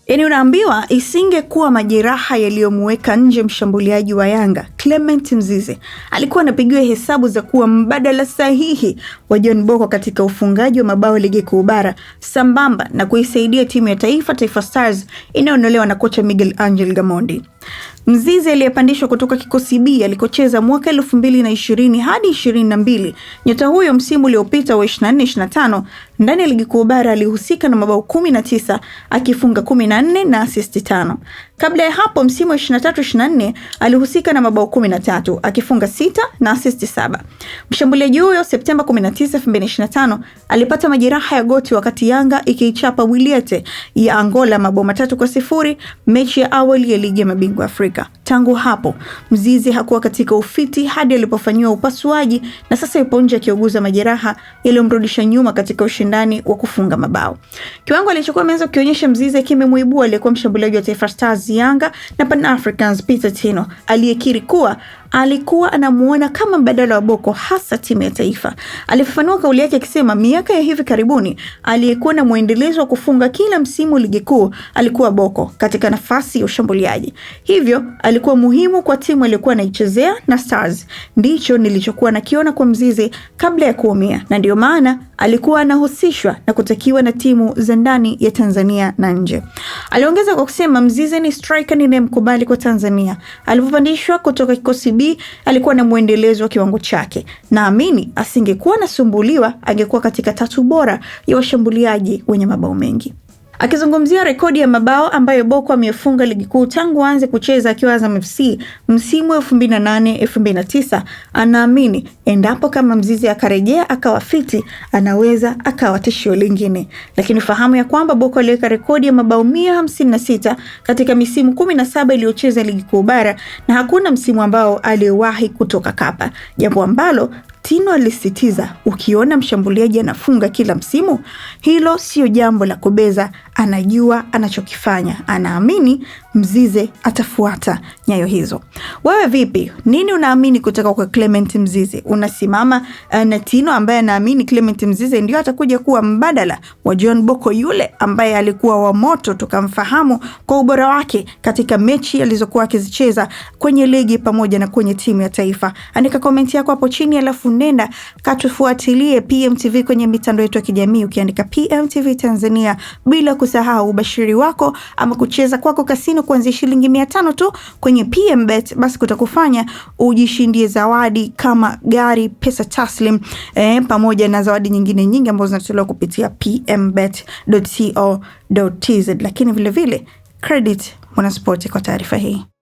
Yaani unaambiwa isingekuwa majeraha yaliyomweka nje mshambuliaji wa Yanga Clement Mzize, alikuwa anapigiwa hesabu za kuwa mbadala sahihi wa John Bocco katika ufungaji wa mabao ligi kuu bara, sambamba na kuisaidia timu ya Taifa Stars inayoondolewa na kocha Miguel Angel Gamondi. Mzize aliyepandishwa kutoka kikosi B alikocheza mwaka 2020 hadi 22. Nyota huyo msimu uliopita wa 24-25 ndani ya ligi kuu bara alihusika na mabao 19 akifunga 14 na assist 5. Kabla ya hapo msimu wa 23-24 alihusika na mabao 13 akifunga 6 na assist 7. Mshambuliaji huyo Septemba 19, 2025 alipata majeraha ya goti wakati Yanga ikiichapa Wiliete ya Angola mabao 3-0 mechi ya awali ya ligi ya mabingwa Afrika. Tangu hapo Mzize hakuwa katika ufiti hadi alipofanyiwa upasuaji na sasa yupo nje akiuguza majeraha yaliyomrudisha nyuma katika ushindani wa kufunga mabao. Kiwango alichokuwa ameanza kukionyesha Mzize kimemuibua aliyekuwa mshambuliaji wa Taifa Stars Yanga na Pan Africans Peter Tino, aliyekiri kuwa alikuwa anamuona kama mbadala wa Bocco hasa timu ya taifa. Alifafanua kauli yake akisema miaka ya hivi karibuni aliyekuwa na muendelezo wa kufunga kila msimu ligi kuu alikuwa Bocco katika nafasi ya ushambuliaji. Hivyo alikuwa muhimu kwa timu aliyokuwa anaichezea na Stars. Ndicho nilichokuwa nakiona kwa Mzize kabla ya kuumia, na ndio maana alikuwa anahusishwa na kutakiwa na timu za ndani ya Tanzania na nje. Aliongeza kwa kusema Mzize ni striker ninayemkubali kwa Tanzania. Alipopandishwa kutoka kikosi B alikuwa na muendelezo wa kiwango chake. Naamini asingekuwa nasumbuliwa angekuwa katika tatu bora ya washambuliaji wenye mabao mengi. Akizungumzia rekodi ya mabao ambayo Bocco amefunga ligi kuu tangu aanze kucheza akiwa Azam FC msimu wa 2008-2009, anaamini endapo kama Mzize akarejea akawa fiti anaweza akawa tishio lingine. Lakini fahamu ya kwamba Bocco aliweka rekodi ya mabao 156 katika misimu 17 iliyocheza ligi kuu bara na hakuna msimu ambao aliwahi kutoka kapa. Jambo ambalo Tino alisisitiza, ukiona mshambuliaji anafunga kila msimu, hilo sio jambo la kubeza, anajua anachokifanya. Anaamini Mzize atafuata nyayo hizo. Wewe vipi? Nini unaamini kutoka kwa Clement Mzize? Unasimama na Tino ambaye anaamini Clement Mzize ndio atakuja kuwa mbadala wa John Bocco yule ambaye alikuwa wa moto tukamfahamu kwa ubora wake katika mechi alizokuwa akizicheza kwenye ligi pamoja na kwenye timu ya taifa? Andika komenti yako hapo chini, alafu nenda katufuatilie PMTV kwenye mitandao yetu ya kijamii ukiandika PMTV Tanzania, bila kusahau ubashiri wako ama kucheza kwako kasino kuanzia shilingi 500 tu kwenye PMBet, basi kutakufanya ujishindie zawadi kama gari, pesa taslim, pamoja na zawadi nyingine nyingi ambazo zinatolewa kupitia pmbet.co.tz. Lakini vile vile credit Mwanaspoti kwa taarifa hii.